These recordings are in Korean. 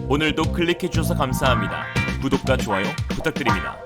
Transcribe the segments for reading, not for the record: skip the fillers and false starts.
오늘도 클릭해주셔서 감사합니다. 구독과 좋아요 부탁드립니다.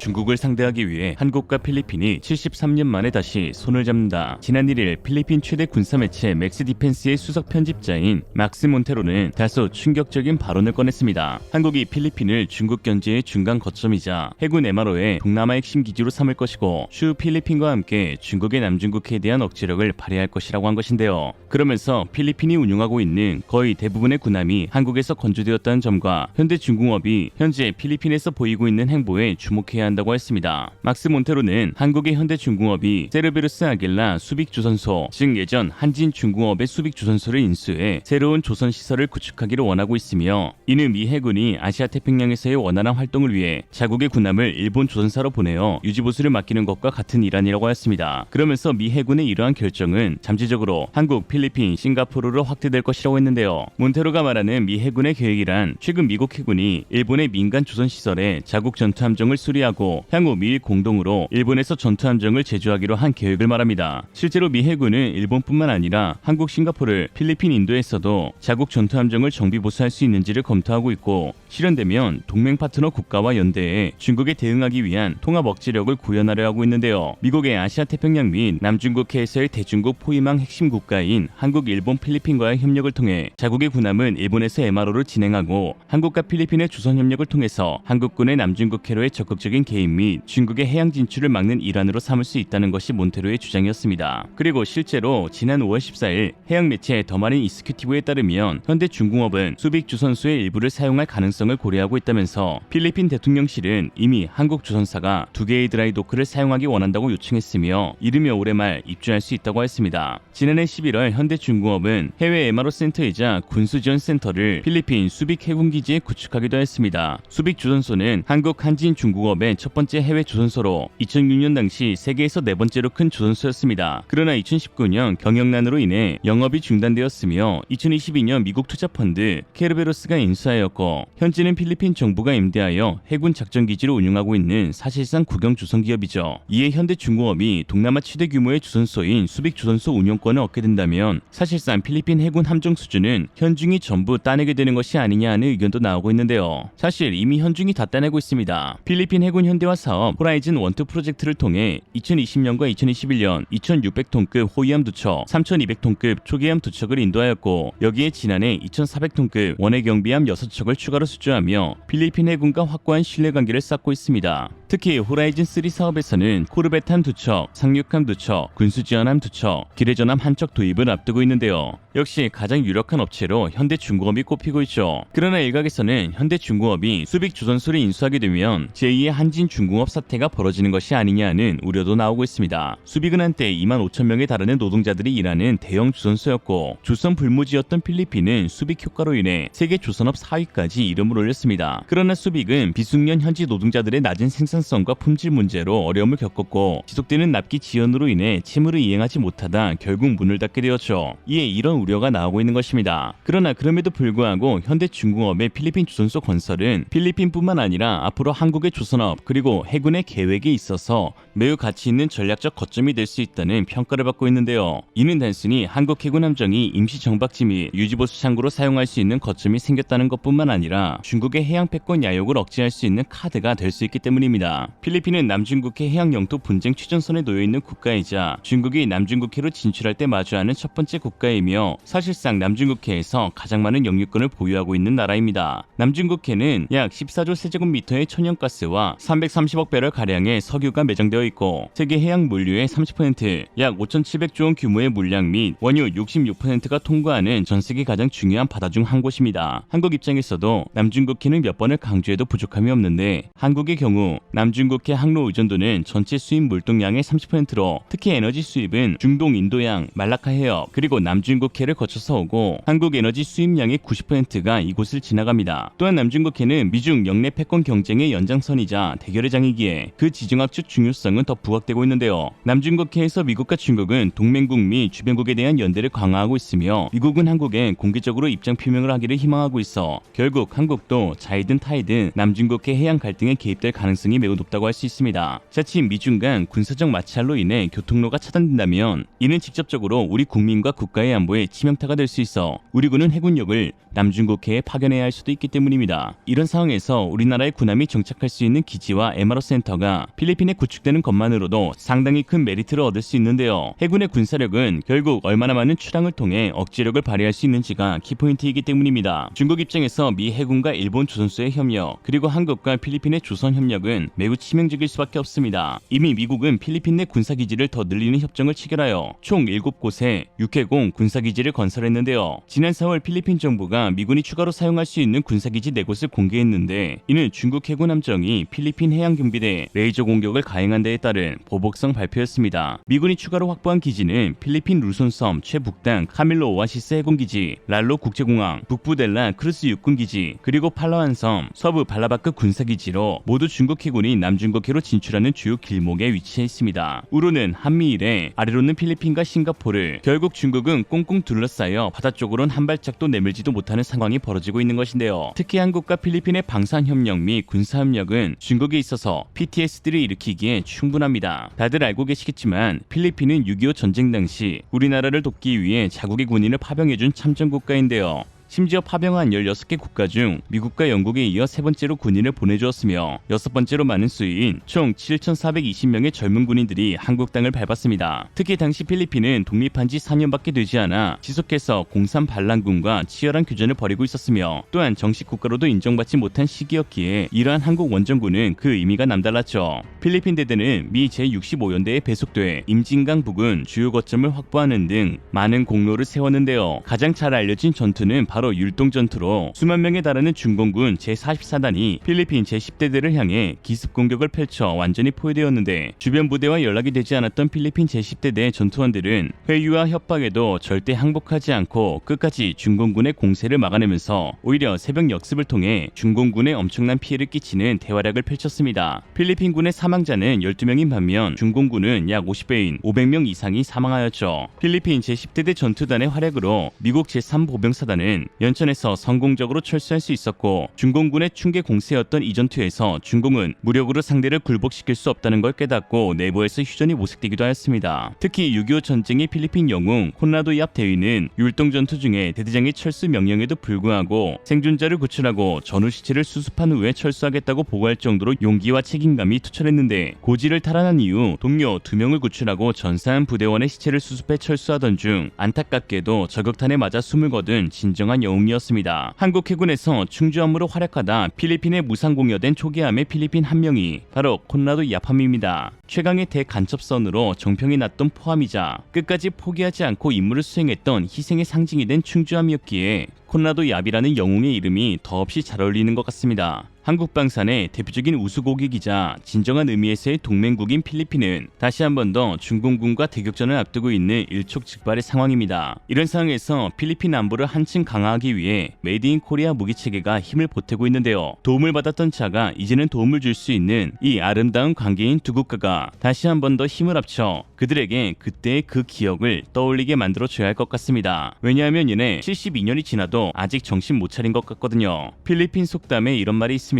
중국을 상대하기 위해 한국과 필리핀이 73년 만에 다시 손을 잡는다. 지난 1일 필리핀 최대 군사매체 맥스 디펜스의 수석 편집자인 막스 몬테로는 다소 충격적인 발언을 꺼냈습니다. 한국이 필리핀을 중국 견제의 중간 거점이자 해군 MRO의 동남아 핵심 기지로 삼을 것이고 추후 필리핀과 함께 중국의 남중국해에 대한 억제력을 발휘할 것이라고 한 것인데요. 그러면서 필리핀이 운용하고 있는 거의 대부분의 군함이 한국에서 건조되었다는 점과 현대중공업이 현재 필리핀에서 보이고 있는 행보에 주목해야 한다고 했습니다. 막스 몬테로는 한국의 현대중공업이 세르베루스 아길라 수빅조선소, 즉 예전 한진중공업의 수빅조선소를 인수해 새로운 조선시설을 구축하기를 원하고 있으며, 이는 미 해군이 아시아태평양에서의 원활한 활동을 위해 자국의 군함을 일본 조선사로 보내어 유지보수를 맡기는 것과 같은 일환이라고 했습니다. 그러면서 미 해군의 이러한 결정은 잠재적으로 한국, 필리핀, 싱가포르로 확대될 것이라고 했는데요. 몬테로가 말하는 미 해군의 계획이란 최근 미국 해군이 일본의 민간 조선시설에 자국 전투함정을 수리하고 향후 미일 공동으로 일본에서 전투함정을 제조하기로 한 계획을 말합니다. 실제로 미 해군은 일본뿐만 아니라 한국, 싱가포르, 필리핀, 인도에서도 자국 전투함정을 정비 보수할 수 있는지를 검토하고 있고, 실현되면 동맹 파트너 국가와 연대해 중국에 대응하기 위한 통합 억제력을 구현하려 하고 있는데요. 미국의 아시아태평양 및 남중국해에서의 대중국 포위망 핵심 국가인 한국, 일본, 필리핀과의 협력을 통해 자국의 군함은 일본에서 MRO를 진행하고, 한국과 필리핀의 조선협력을 통해서 한국군의 남중국해로의 적극적인 개입 및 중국의 해양 진출을 막는 일환으로 삼을 수 있다는 것이 몬테로의 주장이었습니다. 그리고 실제로 지난 5월 14일 해양 매체 더마린 이스큐티브에 따르면 현대중공업은 수빅조선소의 일부를 사용할 가능성을 고려하고 있다면서, 필리핀 대통령실은 이미 한국 조선사가 2개의 드라이도크를 사용하기 원한다고 요청했으며 이르면 올해 말 입주할 수 있다고 했습니다. 지난해 11월 현대중공업은 해외 MRO 센터이자 군수지원센터를 필리핀 수빅 해군기지에 구축하기도 했습니다. 수빅조선소는 한국 한진중공업의 첫 번째 해외 조선소로 2006년 당시 세계에서 네 번째로 큰 조선소였습니다. 그러나 2019년 경영난으로 인해 영업이 중단되었으며 2022년 미국 투자펀드 케르베로스가 인수하였고, 현재는 필리핀 정부가 임대하여 해군 작전기지로 운영하고 있는 사실상 국영 조선기업이죠. 이에 현대중공업이 동남아 최대 규모의 조선소인 수빅조선소 운영권을 얻게 된다면 사실상 필리핀 해군 함정 수준은 현중이 전부 따내게 되는 것이 아니냐 하는 의견도 나오고 있는데요. 사실 이미 현중이 다 따내고 있습니다. 필리핀 해군 현대화 사업 호라이즌 1-2 프로젝트를 통해 2020년과 2021년 2600톤급 호위함 2척, 3200톤급 초계함 2척을 인도하였고, 여기에 지난해 2400톤급 원해 경비함 6척을 추가로 수주하며 필리핀 해군과 확고한 신뢰관계를 쌓고 있습니다. 특히 호라이즌 3 사업에서는 코르벳함 2척, 상륙함 2척, 군수지원함 2척, 기뢰전함 1척 도입을 앞두고 있는데요. 역시 가장 유력한 업체로 현대중공업이 꼽히고 있죠. 그러나 일각에서는 현대중공업이 수빅조선소를 인수하게 되면 제2의 한진중공업 사태가 벌어지는 것이 아니냐는 우려도 나오고 있습니다. 수빅은 한때 25,000명에 달하는 노동자들이 일하는 대형 조선소였고, 조선 불모지였던 필리핀은 수빅 효과로 인해 세계 조선업 4위까지 이름을 올렸습니다. 그러나 수빅은 비숙련 현지 노동자들의 낮은 생산성과 품질 문제로 어려움을 겪었고, 지속되는 납기 지연으로 인해 채무를 이행하지 못하다 결국 문을 닫게 되었죠. 이에 이런 우려가 나오고 있는 것입니다. 그러나 그럼에도 불구하고 현대중공업의 필리핀 조선소 건설은 필리핀뿐만 아니라 앞으로 한국의 조선업 그리고 해군의 계획에 있어서 매우 가치 있는 전략적 거점이 될 수 있다는 평가를 받고 있는데요. 이는 단순히 한국 해군 함정이 임시 정박지 및 유지보수 창구로 사용할 수 있는 거점이 생겼다는 것뿐만 아니라 중국의 해양 패권 야욕을 억제할 수 있는 카드가 될 수 있기 때문입니다. 필리핀은 남중국해 해양 영토 분쟁 최전선에 놓여 있는 국가이자 중국이 남중국해로 진출할 때 마주하는 첫 번째 국가이며, 사실상 남중국해에서 가장 많은 영유권을 보유하고 있는 나라입니다. 남중국해는 약 14조 세제곱미터의 천연가스와 330억 배럴 가량의 석유가 매장되어 있고, 세계 해양 물류의 30%, 약 5,700조 원 규모의 물량 및 원유 66%가 통과하는 전 세계 가장 중요한 바다 중 한 곳입니다. 한국 입장에서도 남중국해는 몇 번을 강조해도 부족함이 없는데, 한국의 경우 남중국해 항로 의존도는 전체 수입 물동량의 30%로, 특히 에너지 수입은 중동 인도양, 말라카 해협, 그리고 남중국해를 거쳐서 오고, 한국 에너지 수입량의 90%가 이곳을 지나갑니다. 또한 남중국해는 미중 영내 패권 경쟁의 연장선이자 대결의 장이기에 그 지정학적 중요성은 더 부각되고 있는데요. 남중국해에서 미국과 중국은 동맹국 및 주변국에 대한 연대를 강화하고 있으며, 미국은 한국에 공개적으로 입장 표명을 하기를 희망하고 있어 결국 한국도 자이든 타이든 남중국해 해양 갈등에 개입될 가능성이 매우 매우 높다고 할 수 있습니다. 자칫 미중 간 군사적 마찰로 인해 교통로가 차단된다면 이는 직접적으로 우리 국민과 국가의 안보에 치명타가 될 수 있어 우리 군은 해군력을 남중국해에 파견해야 할 수도 있기 때문입니다. 이런 상황에서 우리나라의 군함이 정착할 수 있는 기지와 MRO 센터가 필리핀에 구축되는 것만으로도 상당히 큰 메리트를 얻을 수 있는데요. 해군의 군사력은 결국 얼마나 많은 출항을 통해 억제력을 발휘할 수 있는지가 키포인트이기 때문입니다. 중국 입장에서 미 해군과 일본 조선소의 협력 그리고 한국과 필리핀의 조선 협력은 매우 치명적일 수밖에 없습니다. 이미 미국은 필리핀 내 군사기지를 더 늘리는 협정을 체결하여 총 7곳에 육해공 군사기지를 건설했는데요. 지난 4월 필리핀 정부가 미군이 추가로 사용할 수 있는 군사기지 4곳을 공개했는데 이는 중국 해군 함정이 필리핀 해양경비대에 레이저 공격을 가행한 데에 따른 보복성 발표였습니다. 미군이 추가로 확보한 기지는 필리핀 루손섬 최북단 카밀로 오아시스 해군기지, 랄로 국제공항, 북부델라 크루스 육군기지, 그리고 팔라완섬 서부 발라바크 군사기지로 모두 중국 해군이 남중국해로 진출하는 주요 길목에 위치해 있습니다. 우로는 한미일에, 아래로는 필리핀과 싱가포르를, 결국 중국은 꽁꽁 둘러싸여 바다 쪽으론 한 발짝도 내밀지도 못하는 상황이 벌어지고 있는 것인데요. 특히 한국과 필리핀의 방산협력 및 군사협력은 중국에 있어서 PTSD를 일으키기에 충분합니다. 다들 알고 계시겠지만 필리핀은 6.25 전쟁 당시 우리나라를 돕기 위해 자국의 군인을 파병해준 참전국가인데요. 심지어 파병한 16개 국가 중 미국과 영국에 이어 세 번째로 군인을 보내주었으며 여섯 번째로 많은 수인 총 7,420명의 젊은 군인들이 한국 땅을 밟았습니다. 특히 당시 필리핀은 독립한 지 4년밖에 되지 않아 지속해서 공산 반란군과 치열한 교전을 벌이고 있었으며 또한 정식 국가로도 인정받지 못한 시기였기에 이러한 한국 원정군은 그 의미가 남달랐죠. 필리핀 대대는 미 제65연대에 배속돼 임진강 부근 주요 거점을 확보하는 등 많은 공로를 세웠는데요. 가장 잘 알려진 전투는 바로 율동전투로 수만 명에 달하는 중공군 제44단이 필리핀 제10대대를 향해 기습 공격을 펼쳐 완전히 포위되었는데 주변 부대와 연락이 되지 않았던 필리핀 제10대대 전투원들은 회유와 협박에도 절대 항복하지 않고 끝까지 중공군의 공세를 막아내면서 오히려 새벽 역습을 통해 중공군에 엄청난 피해를 끼치는 대활약을 펼쳤습니다. 필리핀군의 사망자는 12명인 반면 중공군은 약 50배인 500명 이상이 사망하였죠. 필리핀 제10대대 전투단의 활약으로 미국 제3보병사단은 연천에서 성공적으로 철수할 수 있었고 중공군의 충계 공세였던 이 전투에서 중공은 무력으로 상대를 굴복시킬 수 없다는 걸 깨닫고 내부에서 휴전이 모색되기도 하였습니다. 특히 6.25 전쟁의 필리핀 영웅 콘라도 얍 대위는 율동전투 중에 대대장의 철수 명령에도 불구하고 생존자를 구출하고 전후 시체를 수습한 후에 철수하겠다고 보고할 정도로 용기와 책임감이 투철했는데 고지를 탈환한 이후 동료 2명을 구출하고 전사한 부대원의 시체를 수습해 철수하던 중 안타깝게도 저격탄에 맞아 숨을 거둔 진정한 영웅이었습니다. 한국 해군에서 충주함으로 활약하다 필리핀에 무상공여된 초기함의 필리핀 한 명이 바로 콘라도 얍함입니다. 최강의 대간첩선으로 정평이 났던 포함이자 끝까지 포기하지 않고 임무를 수행했던 희생의 상징이 된 충주함이었기에 콘라도 얍이라는 영웅의 이름이 더없이 잘 어울리는 것 같습니다. 한국 방산의 대표적인 우수고기기자 진정한 의미에서의 동맹국인 필리핀은 다시 한 번 더 중공군과 대격전을 앞두고 있는 일촉즉발의 상황입니다. 이런 상황에서 필리핀 안보를 한층 강화하기 위해 메이드 인 코리아 무기체계가 힘을 보태고 있는데요. 도움을 받았던 자가 이제는 도움을 줄 수 있는 이 아름다운 관계인 두 국가가 다시 한 번 더 힘을 합쳐 그들에게 그때의 그 기억을 떠올리게 만들어줘야 할 것 같습니다. 왜냐하면 이내 72년이 지나도 아직 정신 못 차린 것 같거든요. 필리핀 속담에 이런 말이 있습니다.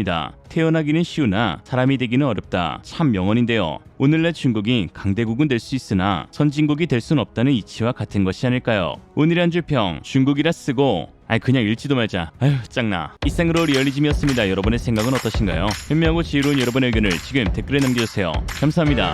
태어나기는 쉬우나 사람이 되기는 어렵다. 참 명언인데요. 오늘날 중국이 강대국은 될 수 있으나 선진국이 될 순 없다는 이치와 같은 것이 아닐까요? 오늘의 한 줄 평 중국이라 쓰고 그냥 읽지도 말자. 짱나. 이상으로 리얼리즘이었습니다. 여러분의 생각은 어떠신가요? 현명하고 지혜로운 여러분의 의견을 지금 댓글에 남겨주세요. 감사합니다.